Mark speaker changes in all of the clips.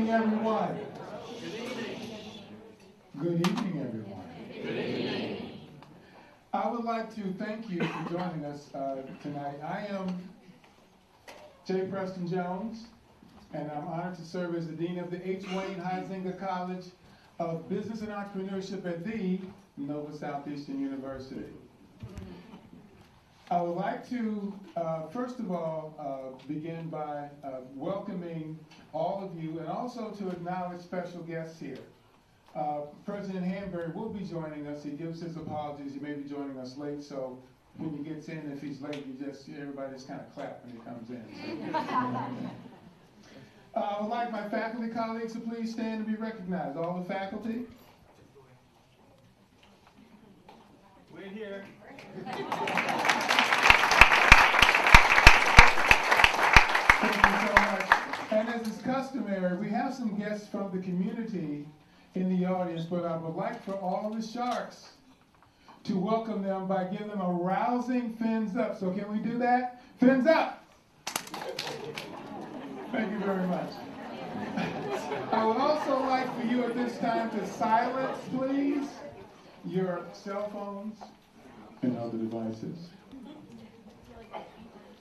Speaker 1: evening, everyone. Good evening, everyone. I would like to thank you for joining us tonight. I am J. Preston Jones, and I'm honored to serve as the Dean of the H. Wayne Huizenga College of Business and Entrepreneurship at the Nova Southeastern University. I would like to, first of all, begin by welcoming all of you and also to acknowledge special guests here. President Hanbury will be joining us. He gives his apologies. He may be joining us late, so when he gets in, if he's late, everybody just kind of clap when he comes in. So. I would like my faculty colleagues to please stand and be recognized. All the faculty.
Speaker 2: We're here.
Speaker 1: Thank you so much. And as is customary, we have some guests from the community in the audience, but I would like for all the Sharks to welcome them by giving them a rousing fins up. So can we do that? Fins up! Thank you very much. I would also like for you at this time to silence, please, your cell phones and other devices,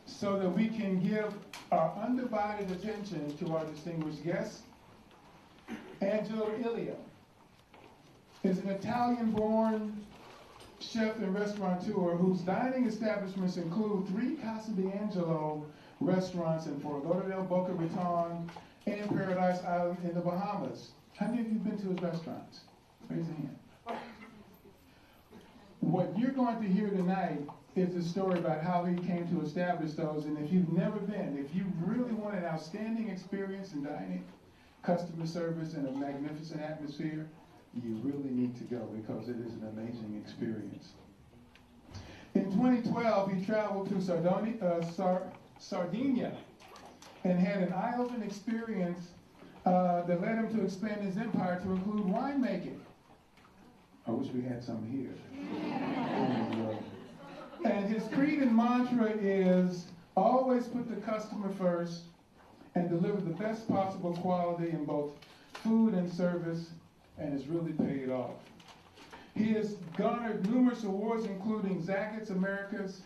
Speaker 1: so that we can give our undivided attention to our distinguished guests. Angelo Elia is an Italian-born chef and restaurateur whose dining establishments include 3 Casa d'Angelo restaurants in Fort Lauderdale, Boca Raton, and Paradise Island in the Bahamas. How many of you have been to his restaurants? Raise a hand. What you're going to hear tonight is a story about how he came to establish those, and if you've never been, if you really want an outstanding experience in dining, customer service, and a magnificent atmosphere, you really need to go because it is an amazing experience. In 2012, he traveled to Sardinia and had an eye-opening experience that led him to expand his empire to include winemaking. I wish we had some here. And his creed and mantra is always put the customer first and deliver the best possible quality in both food and service, and it's really paid off. He has garnered numerous awards, including Zackett's America's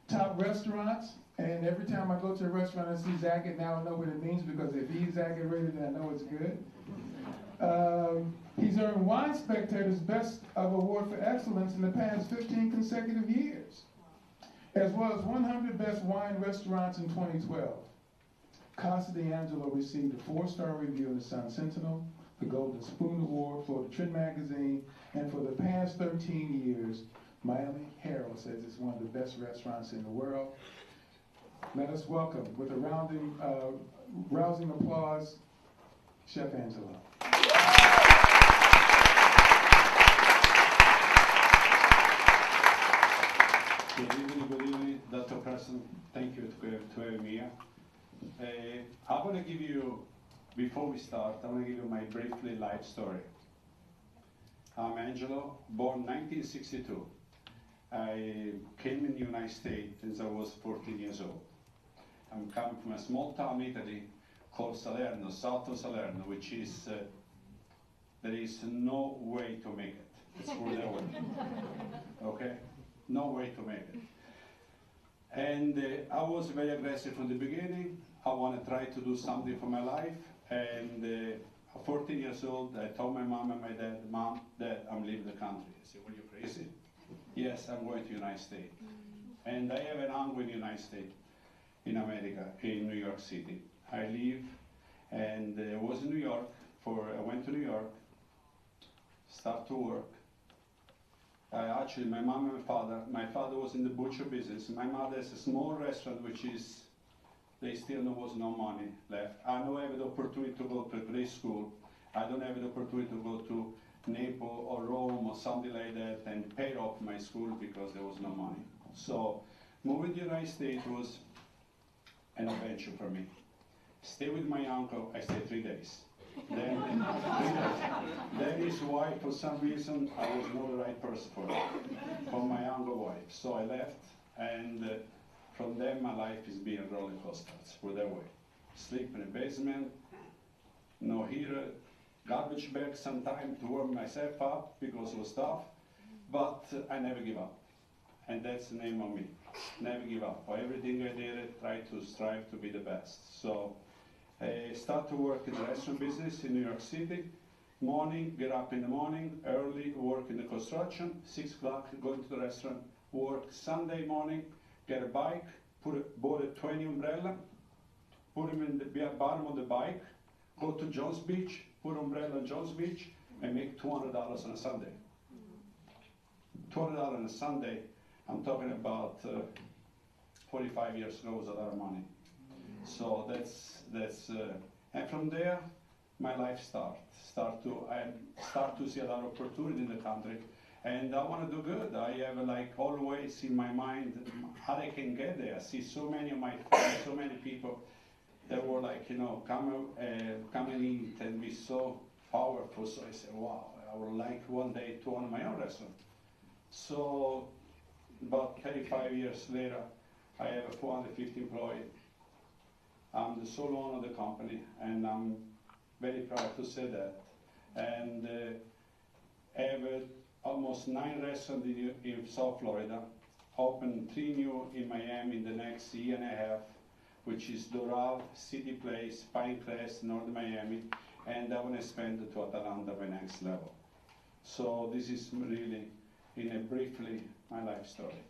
Speaker 1: Top Restaurants, and every time I go to a restaurant and see Zacket, now I know what it means, because if he's Zacket rated, then I know it's good. He's earned Wine Spectator's Best of Award for Excellence in the past 15 consecutive years, as well as 100 Best Wine Restaurants in 2012. Casa d'Angelo received a 4-star review in the Sun Sentinel, the Golden Spoon Award, Florida Trend Magazine, and for the past 13 years, Miami Herald says it's one of the best restaurants in the world. Let us welcome, with a rousing applause, Chef Angelo.
Speaker 3: Good evening, Dr. Preston. Thank you to having me here. I want to give you, before we start, I want to give you my briefly life story. I'm Angelo, born 1962. I came in the United States since I was 14 years old. I'm coming from a small town in Italy called Salerno, south of Salerno, which is, there is no way to make it. It's for that way. Okay? No way to make it. And I was very aggressive from the beginning. I want to try to do something for my life. And at 14 years old, I told my mom and my dad, Mom, Dad, I'm leaving the country. I said, were you crazy? Yes, I'm going to the United States. And I have an uncle in the United States, in America, in New York City. I live, and I was in New York. I went to New York, start to work. Actually, my mom and my father was in the butcher business. My mother has a small restaurant, which is, there still was no money left. I don't have the opportunity to go to a grade school. I don't have the opportunity to go to Naples or Rome or something like that and pay off my school because there was no money. So moving to the United States was an adventure for me. Stay with my uncle, I stayed 3 days. Then his wife, for some reason, I was not the right person for my uncle wife. So I left, and from then my life has been a roller coaster, put that way. Sleep in a basement, here, garbage bag sometime to warm myself up because it was tough, but I never give up. And that's the name of me, never give up. For everything I did, try to strive to be the best. So I start to work in the restaurant business in New York City. Morning, get up in the morning, early, work in the construction, 6 o'clock, go into the restaurant, work Sunday morning, get a bike, bought a 20 umbrella, put them in the bottom of the bike, go to Jones Beach, put umbrella on Jones Beach, and make $200 on a Sunday. $200 on a Sunday, I'm talking about 45 years ago, was a lot of money. So and from there, my life start to see a lot of opportunity in the country, and I want to do good. I have like always in my mind how I can get there. I see so many of my friends, so many people that were like, come and eat and be so powerful. So I said, wow, I would like one day to own my own restaurant. So about 35 years later, I have 450 employees. I'm the sole owner of the company, and I'm very proud to say that. And I have almost 9 restaurants in South Florida, open 3 new in Miami in the next year and a half, which is Doral, City Place, Pinecrest, North Miami, and I want to expand to Atlanta by next level. So this is really, briefly, my life story.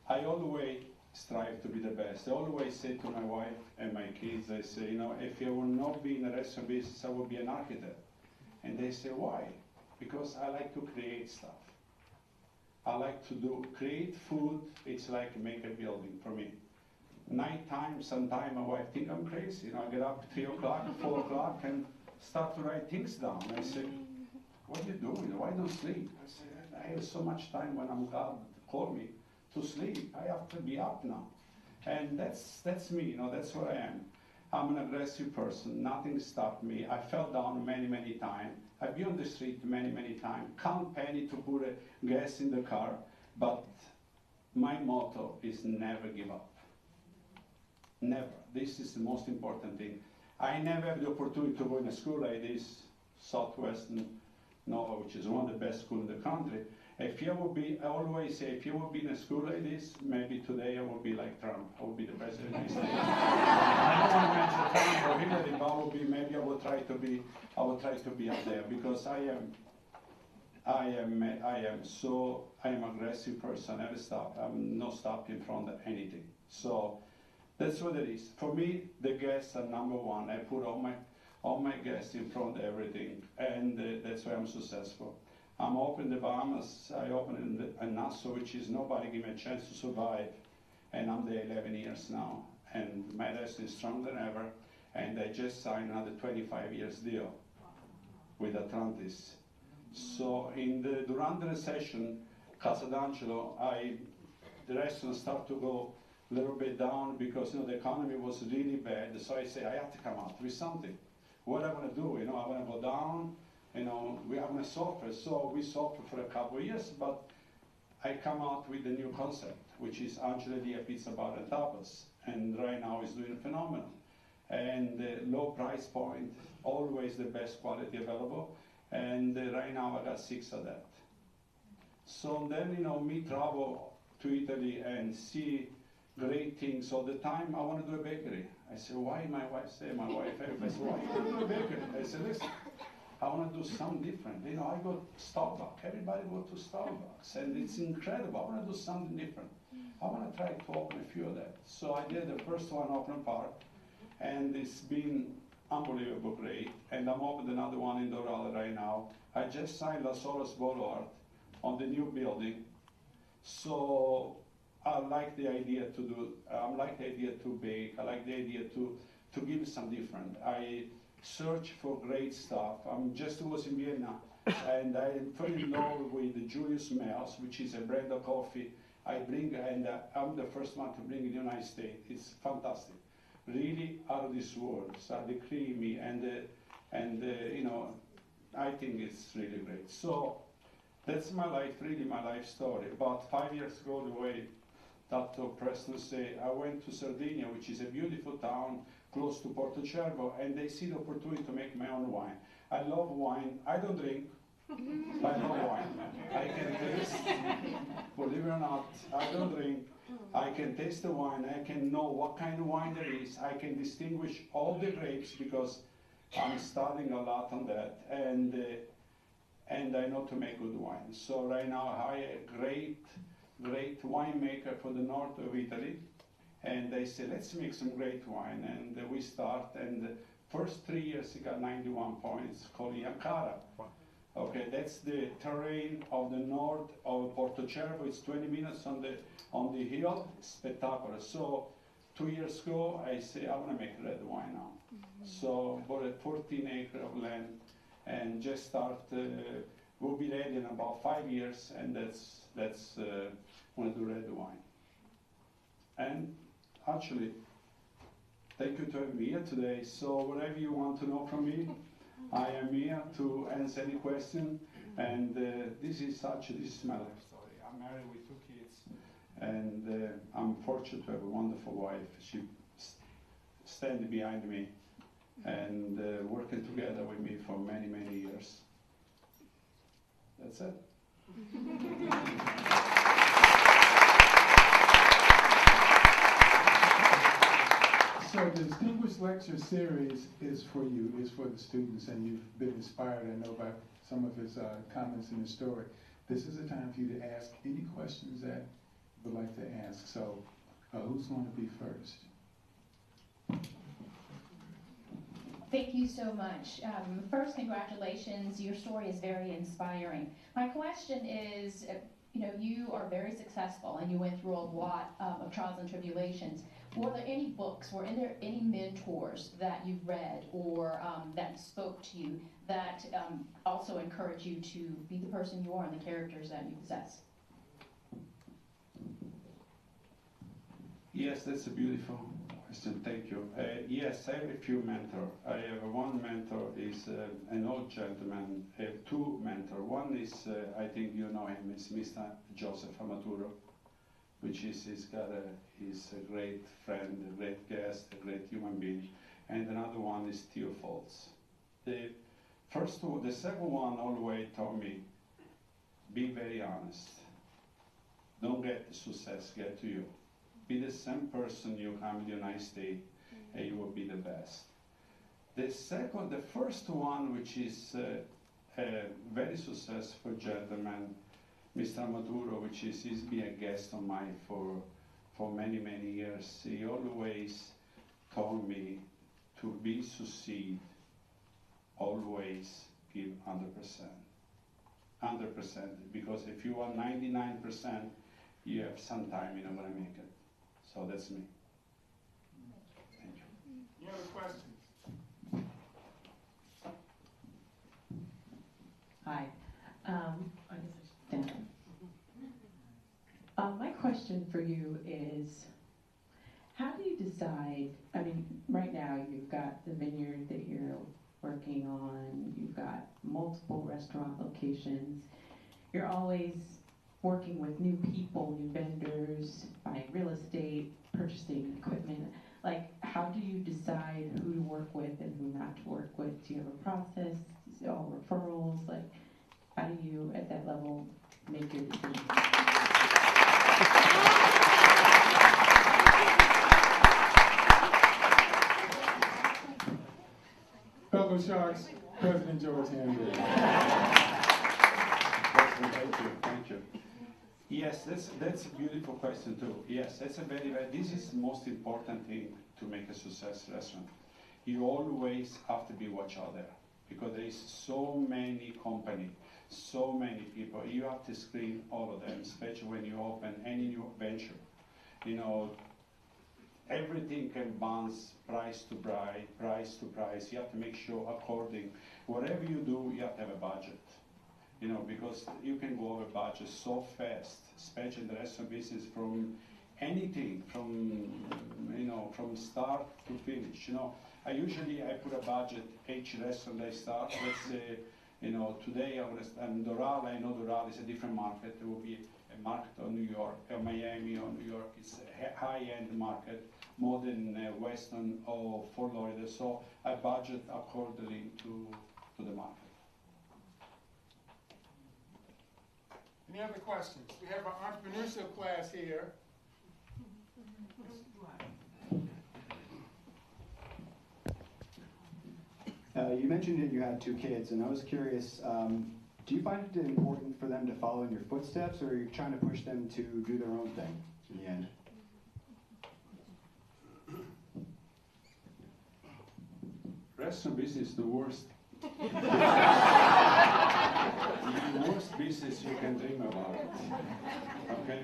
Speaker 3: I always strive to be the best. I always say to my wife and my kids, I say, if I will not be in the restaurant business, I will be an architect. And they say, why? Because I like to create stuff. I like to create food. It's like make a building for me. Nighttime, sometime my wife think I'm crazy. I get up 3 o'clock, 4 o'clock, and start to write things down. I say, what are you doing? Why don't sleep? I say, I have so much time when I'm God call me to sleep. I have to be up now. And that's me, that's what I am. I'm an aggressive person. Nothing stopped me. I fell down many, many times. I've been on the street many, many times. Count penny to put a gas in the car. But my motto is never give up. Never. This is the most important thing. I never have the opportunity to go in a school like this, Southwestern Nova, which is one of the best schools in the country. I always say, if you would be in a school like this, maybe today I would be like Trump. I would be the president of the United States. I don't want to mention Trump or Hillary, but I would try to be up there, because I am an aggressive person. I never stop. I'm not stopping in front of anything. So that's what it is. For me, the guests are number one. I put all my guests in front of everything, and that's why I'm successful. I'm open in the Bahamas. I open in Nassau, which is nobody give me a chance to survive, and I'm there 11 years now, and my restaurant is stronger than ever, and I just signed another 25 years deal with Atlantis. So during the recession, Casa d'Angelo, the restaurant started to go a little bit down because the economy was really bad. So I say I have to come out with something. What I'm gonna do? I wanna go down. We are gonna suffer. So we suffered for a couple of years, but I come out with a new concept, which is Angelo Elia Pizza Bar and Tapas, and right now is doing phenomenal. And low price point, always the best quality available. And right now I got 6 of that. So then, me travel to Italy and see great things all the time. I want to do a bakery. I said, why? My wife, I said, why you want to do a bakery? I said, listen, I want to do something different. I go to Starbucks. Everybody go to Starbucks, and it's incredible. I want to do something different. I want to try to open a few of that. So I did the first one, Oakland Park, and it's been unbelievable great. And I'm opening another one in Doral right now. I just signed Las Olas Boulevard on the new building. So I like the idea to do. I like the idea to bake. I like the idea to give some different. I search for great stuff. Just was in Vienna, and I fell in love with the Julius Mills, which is a brand of coffee I bring, and I'm the first one to bring in the United States. It's fantastic, really out of this world. So the creamy and I think it's really great. So That's my life, really my life story. About 5 years ago, the way Dr. Preston say, I went to Sardinia, which is a beautiful town close to Porto Cervo, and they see the opportunity to make my own wine. I love wine. I don't drink, but I love wine. I can taste, believe it or not, I don't drink. I can taste the wine. I can know what kind of wine there is. I can distinguish all the grapes because I'm studying a lot on that. And I know to make good wine. So right now I hire a great winemaker for the north of Italy, and they say, let's make some great wine. And we start, and the first 3 years he got 91 points, called Iacara. Okay, that's the terrain of the north of Porto Cervo. It's 20 minutes on the hill, spectacular. So 2 years ago, I say, I want to make red wine now. So bought a 14 acre of land, and just start, we'll be ready in about 5 years, and that's want to do red wine. And actually, thank you to having me here today. So whatever you want to know from me, I am here to answer any question. And this is my life story. I'm married with 2 kids, and I'm fortunate to have a wonderful wife. She stands behind me and working together with me for many, many years. That's it.
Speaker 1: So the Distinguished Lecture Series is for you, is for the students, and you've been inspired, I know, by some of his comments in the story. This is a time for you to ask any questions that you would like to ask. So who's going to be first?
Speaker 4: Thank you so much. First, congratulations. Your story is very inspiring. My question is, you are very successful and you went through a lot of trials and tribulations. Were there any books, were there any mentors that you've read or that spoke to you that also encourage you to be the person you are and the characters that you possess?
Speaker 3: Yes, that's a beautiful question. Thank you. Yes, I have a few mentors. I have one mentor is an old gentleman. I have 2 mentors. One is, I think you know him, is Mr. Joseph Amaturo, which is he's a great friend, a great guest, a great human being. And another one is Theo Foltz. The second one always told me, be very honest. Don't get success get to you. Be the same person you come in the United States, and you will be the best. The first one, which is a very successful gentleman, Mr. Maduro, which is he's been a guest of mine for many, many years. He always told me to be succeed, always give 100%. 100%, because if you are 99%, you have some time you're not going to make it. So that's me. Thank you.
Speaker 2: Any other questions?
Speaker 5: Hi. I guess I should stand up. My question for you is, how do you decide, right now you've got the vineyard that you're working on, you've got multiple restaurant locations, you're always working with new people, new vendors, buying real estate, purchasing equipment. Like, how do you decide who to work with and who not to work with? Do you have a process? Is it all referrals? Like, how do you, at that level, make your decision?
Speaker 1: Fellow Sharks, President George Henry.
Speaker 3: Thank you. Yes, that's a beautiful question too. Yes, that's a this is the most important thing to make a successful restaurant. You always have to be watch out there, because there is so many companies, so many people. You have to screen all of them, especially when you open any new venture. Everything can bounce price to price. You have to make sure according, whatever you do, you have to have a budget. Because you can go over budget so fast, especially in the restaurant business, from anything, from start to finish. I usually put a budget each restaurant I start. Let's say You know, today I'm Doral. I know Doral is a different market. It will be a market of New York, or Miami, or New York. It's a high-end market, more than Weston or Fort Lauderdale. So I budget accordingly to the market.
Speaker 1: Any other questions? We have our entrepreneurship class here.
Speaker 6: You mentioned that you had 2 kids, and I was curious, do you find it important for them to follow in your footsteps, or are you trying to push them to do their own thing in the end?
Speaker 3: Restaurant business is the worst. The worst business you can dream about. Okay?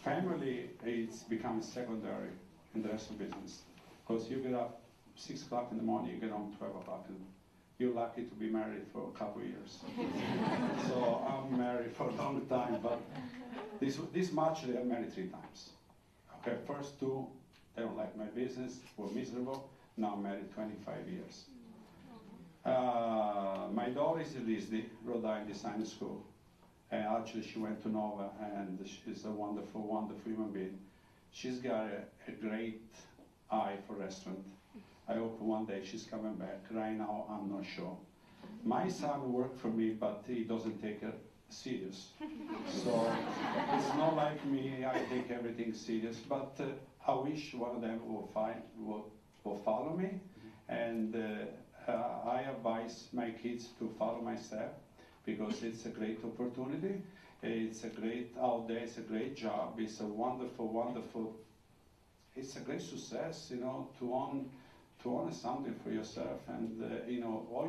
Speaker 3: Family, it's become secondary in the restaurant business. Because you get up 6 o'clock in the morning, you get home 12 o'clock, and you're lucky to be married for a couple of years. So I'm married for a long time, but this much, I'm married 3 times. Okay, first 2, they don't like my business, were miserable. Now I'm married 25 years. My daughter is in Lisdy, Rhode Island Design School. And actually she went to Nova, and she's a wonderful, wonderful human being. She's got a great eye for restaurant. I hope one day she's coming back. Right now, I'm not sure. My son worked for me, but he doesn't take it serious. So it's not like me, I take everything serious. But I wish one of them will follow me. And I advise my kids to follow my step, because it's a great opportunity. It's a great, out there, it's a great job. It's a wonderful, wonderful, it's a great success, you know, to own something for yourself. And, you know, all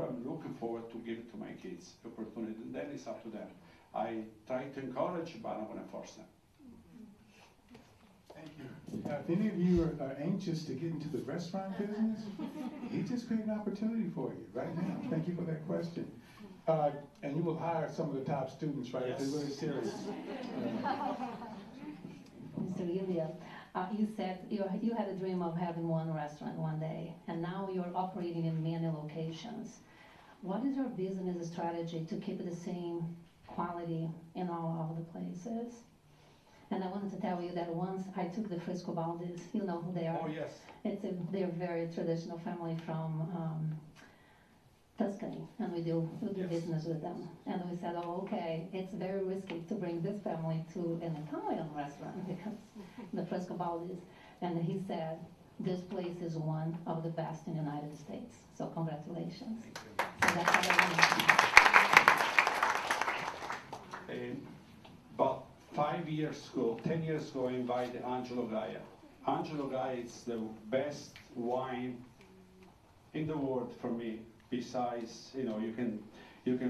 Speaker 3: I'm looking forward to give it to my kids, the opportunity. And then it's up to them. I try to encourage, but I'm not going to force them.
Speaker 1: Thank you. If any of you are anxious to get into the restaurant business, he just created an opportunity for you right now. Thank you for that question. And you will hire some of the top students, right?
Speaker 3: Yes.
Speaker 1: If they're really serious.
Speaker 7: Mr. Elia, you said you had a dream of having one restaurant one day, and now you're operating in many locations. What is your business strategy to keep the same quality in all of the places? And I wanted to tell you that once I took the Frisco Baldes, you know who they are?
Speaker 3: Oh, yes.
Speaker 7: They're a very traditional family from Tuscany, and we do
Speaker 3: Yes.
Speaker 7: business with them. And we said, oh, okay, it's very risky to bring this family to an Italian restaurant because the Frisco Baldes. And he said, this place is one of the best in the United States. So congratulations. So that's what I wanted.
Speaker 3: About 5 years ago, 10 years ago, I invited Angelo Elia. Angelo Elia is the best wine in the world for me. Besides, you know, you can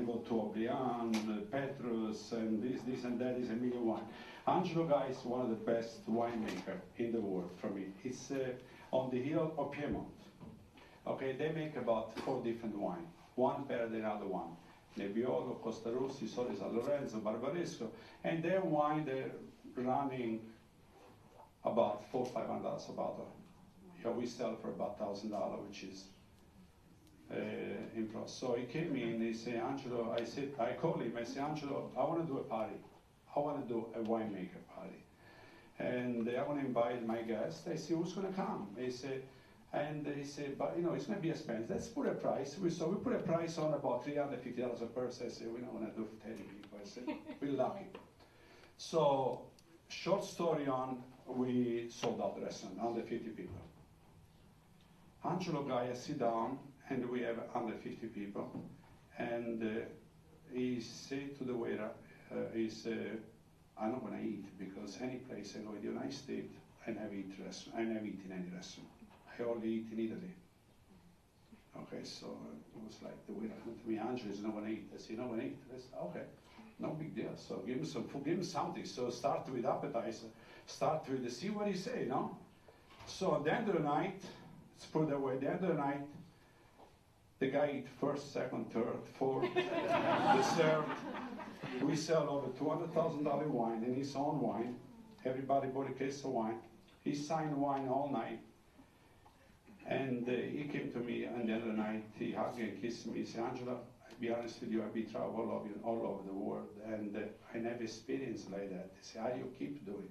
Speaker 3: go to Oblian, Petrus, and this and that is a million wine. Angelo Elia is one of the best winemaker in the world for me. It's on the hill of Piedmont. Okay, they make about 4 different wines, one better than the other one. Nebbiolo, Costa Rossi, Sole San Lorenzo, Barbaresco, and their wine they're running about $400 or $500 a bottle. Yeah, we sell for about $1,000, which is in plus. So he came in, he said, Angelo, I called him, I said, Angelo, I want to do a party. I want to do a winemaker party. And I want to invite my guests. I said, who's going to come? He said, but you know, it's going to be expensive. Let's put a price. So we put a price on about $350 a person. I said, we're not going to do it for 10 people. I said, we're lucky. So, short story on, we sold out the restaurant, under 50 people. Angelo Elia sit down, and we have under 50 people. And he said to the waiter, I'm not going to eat, because any place I go in the United States, I never eat in any restaurant. I only eat in Italy. Okay, so it was like the waiter looked at me, Angelo is not going to eat. I said, you're not going to eat? I said, okay, no big deal. So give him some food, give him something. So start with appetizer, start with see what he say, no? So at the end of the night, let's put it that way, at the end of the night, the guy eat first, second, third, fourth, dessert. We sell over $200,000 wine, in his own wine. Everybody bought a case of wine. He signed wine all night. And he came to me in the end of the night, he hugged me and kissed me. He said, Angela, I'll be honest with you, I've been traveling all over the world, and I never experienced like that. He said, how do you keep doing?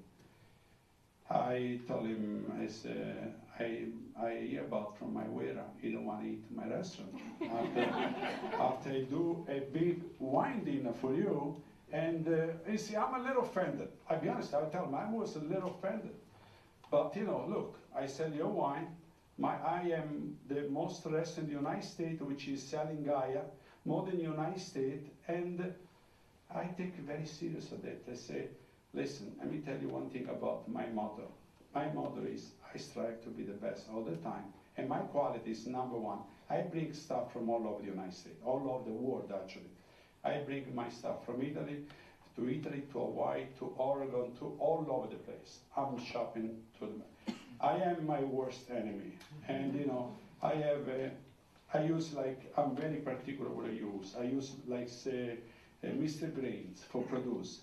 Speaker 3: I told him, I said, I hear about from my waiter, he don't want to eat in my restaurant. After I do a big wine dinner for you, and he said, I'm a little offended. I'll be honest, I'll tell him, I was a little offended. But you know, look, I sell your wine. I am the most restaurant in the United States, which is selling Gaia, more than the United States, and I take it very serious of that. I say, listen, let me tell you one thing about my motto. My motto is, I strive to be the best all the time, and my quality is number one. I bring stuff from all over the United States, all over the world actually. I bring my stuff from Italy, to Hawaii, to Oregon, to all over the place. I'm shopping to them. I am my worst enemy, and you know, I use like, I'm very particular what I use. I use like say, Mr. Grains for produce.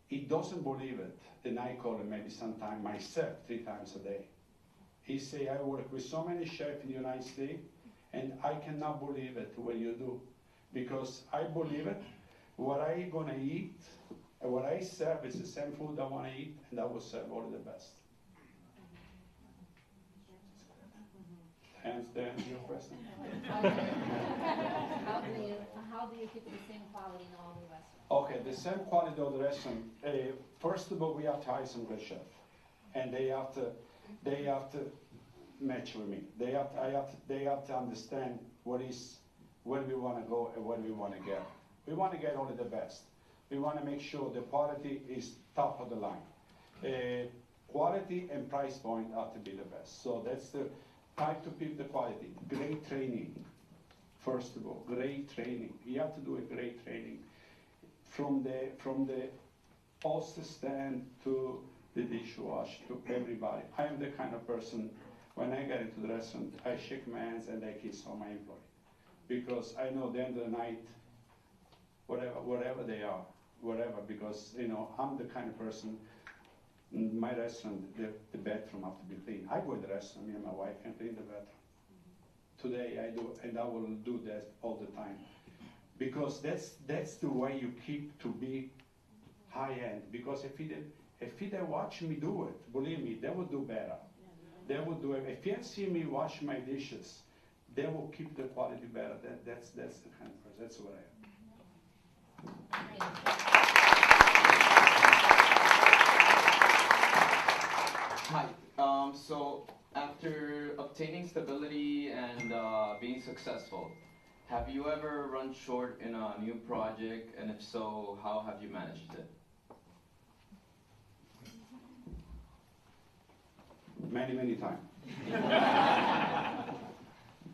Speaker 3: He doesn't believe it, and I call him maybe sometime myself 3 times a day. He say, I work with so many chefs in the United States, and I cannot believe it what you do, because I believe it. What I gonna eat, and what I serve is the same food I wanna eat, and I will serve all the best. Answer your question?
Speaker 8: How do you keep the same quality in all the restaurants?
Speaker 3: Okay, the same quality of the restaurant. First of all, we have to hire some good chef, and they have to match with me. They have to understand where we want to go and what we want to get. We want to get only the best. We want to make sure the quality is top of the line. Quality and price point have to be the best. So that's the type to keep the quality. Great training. First of all, great training. You have to do a great training from the poster stand to the dishwasher to everybody. I am the kind of person, when I get into the restaurant, I shake my hands and I kiss all my employees, because I know at the end of the night, whatever they are, because you know, I'm the kind of person. In my restaurant, the bathroom have to be clean. I go to the restaurant, me and my wife can clean the bathroom. Today I do, and I will do that all the time, because that's the way you keep to be high end. Because if they watch me do it, believe me, they will do better. They will do it. If you see me wash my dishes, they will keep the quality better. That's the kind of person. That's what I am.
Speaker 9: Hi. So after obtaining stability and being successful, have you ever run short in a new project? And if so, how have you managed it?
Speaker 3: Many, many times.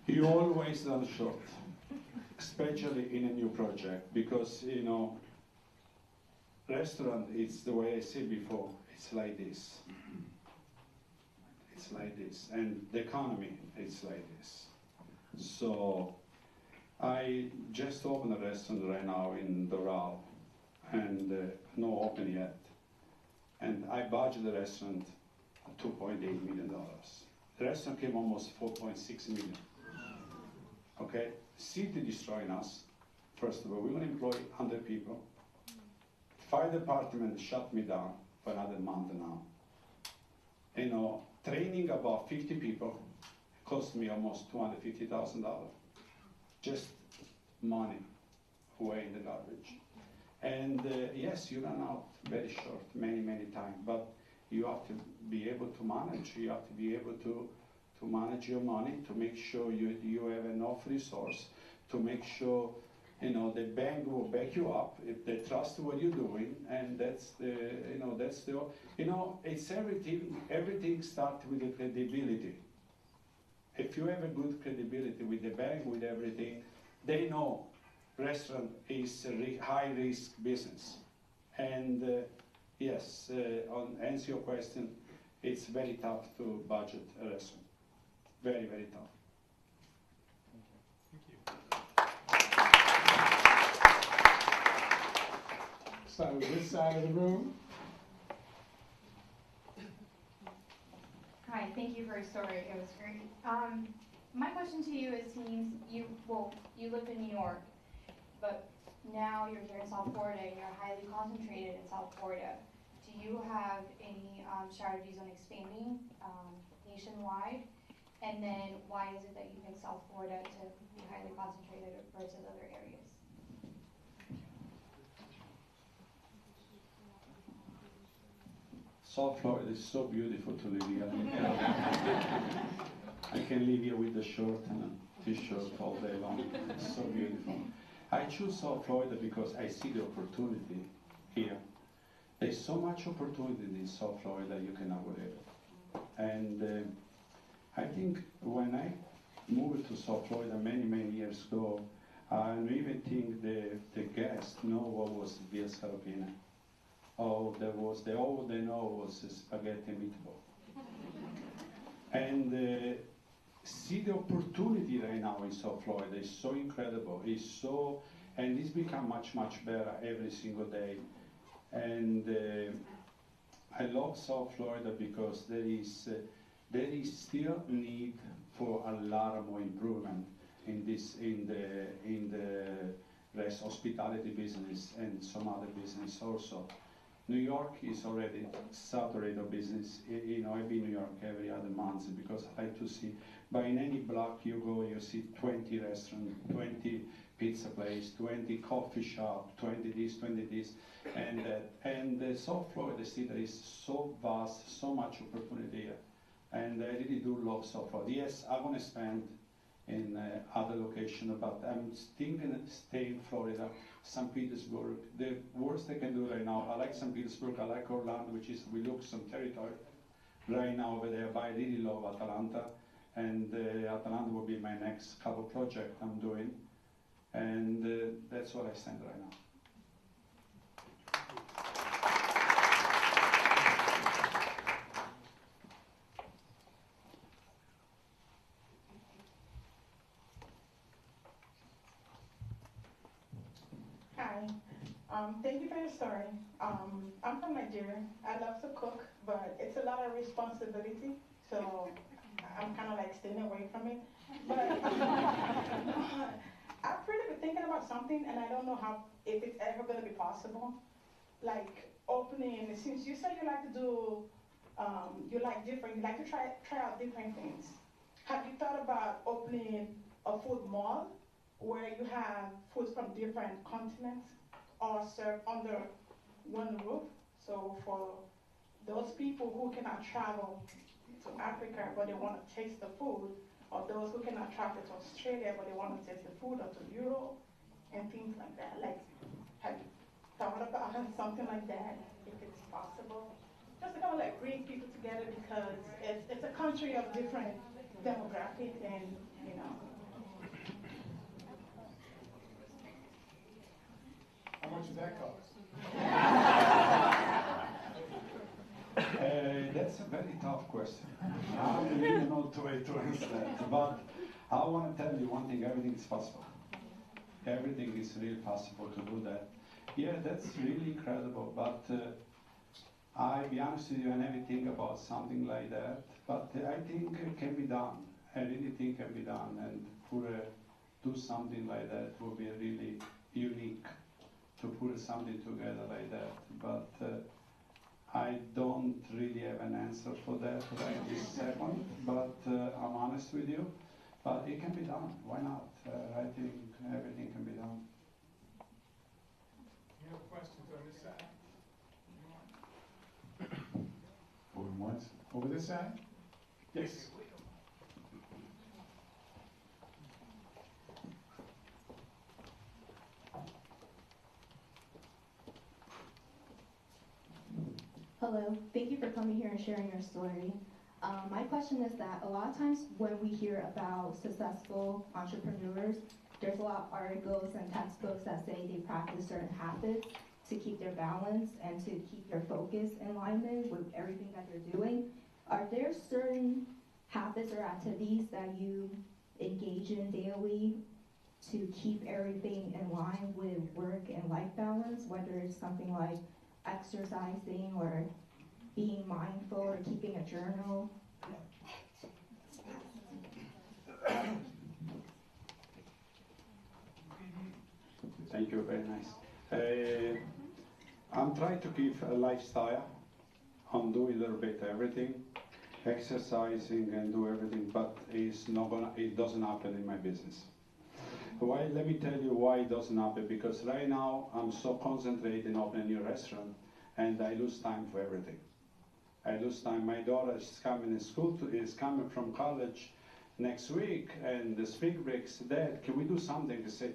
Speaker 3: You always run short, especially in a new project, because you know, restaurant, it's the way I said before, it's like this. It's like this, and the economy, it's like this. So I just opened a restaurant right now in Doral, and no open yet. And I budgeted the restaurant $2.8 million. The restaurant came almost 4.6 million. Okay, city destroying us. First of all, we're going to employ 100 people. Fire department shut me down for another month now. You know, training about 50 people cost me almost $250,000. Just money away in the garbage. And yes, you run out very short, many, many times, but you have to be able to manage. You have to be able to manage your money, to make sure you have enough resource, to make sure, you know, the bank will back you up if they trust what you're doing, and that's the, it's everything starts with the credibility. If you have a good credibility with the bank, with everything, they know restaurant is a high risk business. And yes, on answer your question, it's very tough to budget a restaurant. Very, very tough.
Speaker 1: Start with this side of the room.
Speaker 10: Hi, thank you for your story. It was great. My question to you is, you lived in New York, but now you're here in South Florida and you're highly concentrated in South Florida. Do you have any strategies on expanding nationwide? And then why is it that you pick South Florida to be highly concentrated versus other areas?
Speaker 3: South Florida is so beautiful to live here. I can live here with a shirt and a t-shirt all day long. It's so beautiful. I choose South Florida because I see the opportunity here. There's so much opportunity in South Florida you cannot believe it. And I think when I moved to South Florida many years ago, I don't even think the guests know what was Via Scarpina. Oh, all they know was spaghetti meatball. And see the opportunity right now in South Florida is so incredible. And it's become much better every single day. And I love South Florida because there is still need for a lot more improvement in the rest hospitality business and some other business also. New York is already saturated of business. You know, I've been in New York every other month because I like to see. But in any block you go, you see 20 restaurants, 20 pizza place, 20 coffee shop, 20 this, 20 this, and South Florida City is so vast, so much opportunity here, and I really do love South Florida. Yes, I want to spend in other locations, but I'm thinking of staying in Florida, St. Petersburg. The worst I can do right now, I like St. Petersburg, I like Orlando, which is, we look some territory right now over there, but I really love Atlanta, and Atlanta will be my next couple project I'm doing, and that's what I stand right now.
Speaker 11: Hi, thank you for your story. I'm from Nigeria. I love to cook, but it's a lot of responsibility, so I'm kind of like staying away from it. But I've really been thinking about something, and I don't know if it's ever going to be possible. Like opening, since you said you like to do, you like to try out different things. Have you thought about opening a food mall where you have foods from different continents all served under one roof? So for those people who cannot travel to Africa but they want to taste the food, or those who cannot travel to Australia but they want to taste the food, or to Europe and things like that. Like, have you thought about something like that, if it's possible? Just to kind of like bring people together, because it's a country of different demographics, and you know.
Speaker 1: How much does that cost?
Speaker 3: That's a very tough question. I don't really know the way to answer that. But I want to tell you one thing, everything is possible. Everything is really possible to do that. Yeah, that's really incredible, but I'll be honest with you, I never think about something like that, but I think it can be done. I really think it can be done, and do something like that will be really unique, to put something together like that. But I don't really have an answer for that right this second, but I'm honest with you. But it can be done, why not? I think everything can be done.
Speaker 1: You have questions on this side? Going once. Over this side? Yes.
Speaker 12: Hello, thank you for coming here and sharing your story. My question is that a lot of times when we hear about successful entrepreneurs, there's a lot of articles and textbooks that say they practice certain habits to keep their balance and to keep their focus in alignment with everything that they're doing. Are there certain habits or activities that you engage in daily to keep everything in line with work and life balance, whether it's something like exercising or being mindful or keeping a journal?
Speaker 3: Thank you, very nice. I'm trying to keep a lifestyle. I'm doing a little bit everything, exercising and do everything, but it doesn't happen in my business. Why? Let me tell you why it doesn't happen. Because right now I'm so concentrated in opening a new restaurant, and I lose time for everything. I lose time. My daughter is coming in school. Is coming from college next week, and the speaker breaks. Dad, can we do something? I say,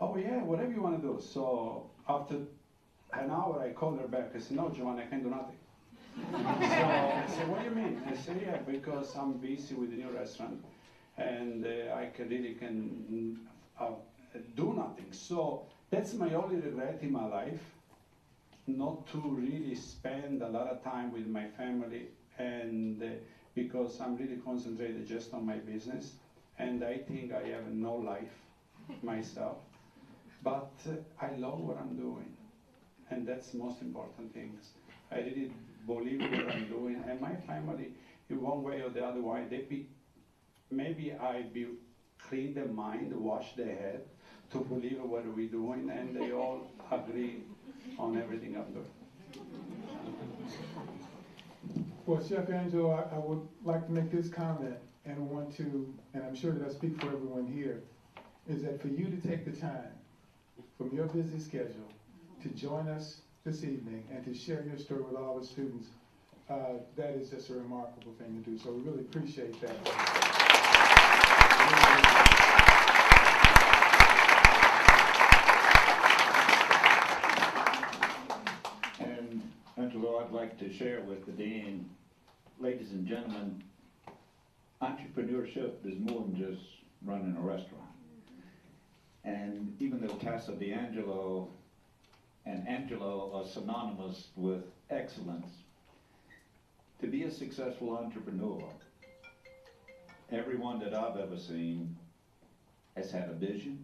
Speaker 3: oh yeah, whatever you want to do. So after an hour, I call her back. I say, no, Giovanni, I can't do nothing. So I say, what do you mean? I say, yeah, because I'm busy with the new restaurant, and I really can do nothing. So that's my only regret in my life, not to really spend a lot of time with my family, and because I'm really concentrated just on my business, and I think I have no life myself. But I love what I'm doing, and that's the most important thing. I really believe what I'm doing, and my family, in one way or the other way, maybe I clean their mind, wash their head, to believe what we're doing, and they all agree on everything I'm doing.
Speaker 1: Well, Chef Angelo, I would like to make this comment, and I'm sure that I speak for everyone here, is that for you to take the time from your busy schedule to join us this evening and to share your story with all the students, that is just a remarkable thing to do. So we really appreciate that.
Speaker 13: And Angelo, I'd like to share with the Dean, ladies and gentlemen, entrepreneurship is more than just running a restaurant. And even though Casa d'Angelo and Angelo are synonymous with excellence, to be a successful entrepreneur, everyone that I've ever seen has had a vision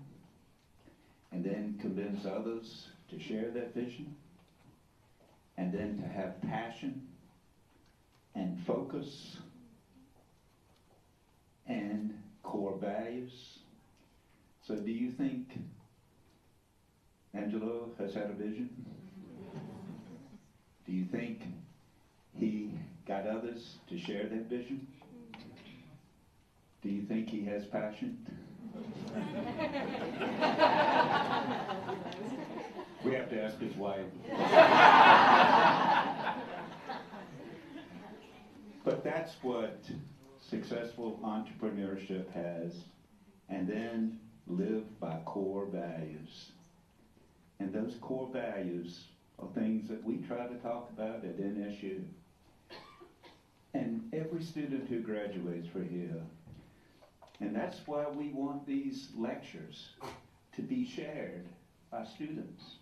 Speaker 13: and then convince others to share that vision, and then to have passion and focus and core values. So do you think Angelo has had a vision? Do you think he got others to share that vision? Do you think he has passion? We have to ask his wife. But that's what successful entrepreneurship has. And then live by core values. And those core values are things that we try to talk about at NSU. And every student who graduates from here, and that's why we want these lectures to be shared by students.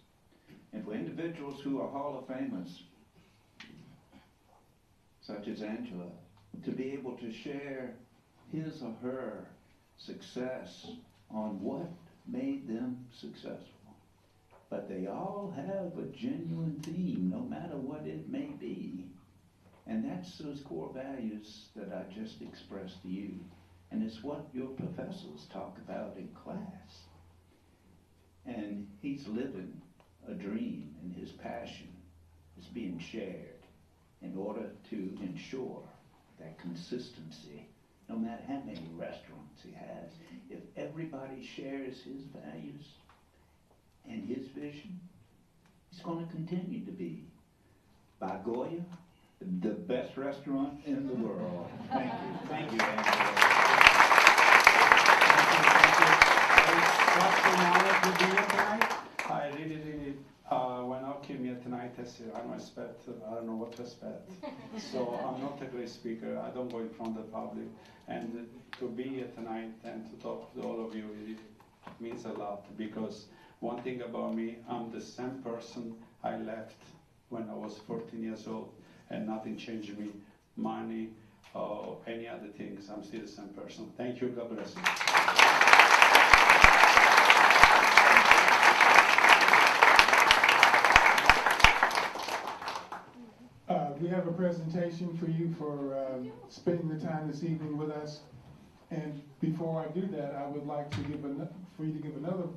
Speaker 13: And for individuals who are Hall of Famers, such as Angela, to be able to share his or her success on what made them successful. But they all have a genuine theme, no matter what it may be. And that's those core values that I just expressed to you. And it's what your professors talk about in class. And he's living a dream, and his passion is being shared in order to ensure that consistency, no matter how many restaurants he has, if everybody shares his values and his vision, he's going to continue to be, by Goya, the best restaurant in the world. Thank you. Thank you, Angelo.
Speaker 3: It's such an honor to be here tonight. I really, when I came here tonight, I said, I don't know what to expect. So I'm not a great speaker. I don't go in front of the public. And to be here tonight and to talk to all of you, it means a lot, because one thing about me, I'm the same person I left when I was 14 years old, and nothing changed me, money or any other things. I'm still the same person. Thank you. God bless you.
Speaker 1: We have a presentation for you for spending the time this evening with us. And before before I do that, I would like to for you to give another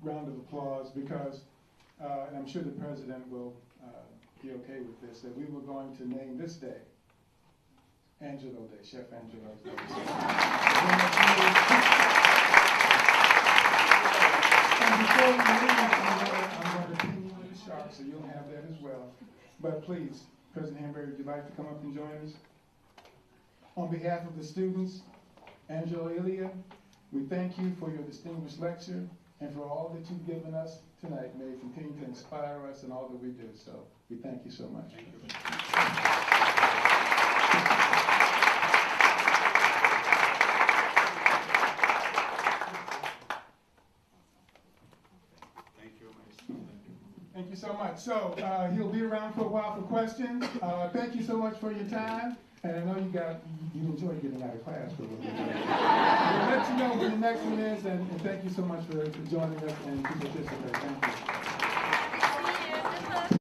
Speaker 1: round of applause because, and I'm sure the president will be okay with this, that we were going to name this day Angelo Day, Chef Angelo's Day. And before we leave, I'm going to pin you with a shark, so you'll have that as well. But please, President Hamburg, would you like to come up and join us? On behalf of the students, Angelo Elia, we thank you for your distinguished lecture and for all that you've given us tonight. May it continue to inspire us in all that we do. So we thank you so much.
Speaker 3: Thank you.
Speaker 1: Thank you so much. So he'll be around for a while for questions. Thank you so much for your time. And I know you enjoy getting out of class for a little bit. We'll let you know when the next one is, and thank you so much for joining us and for participating. Thank you.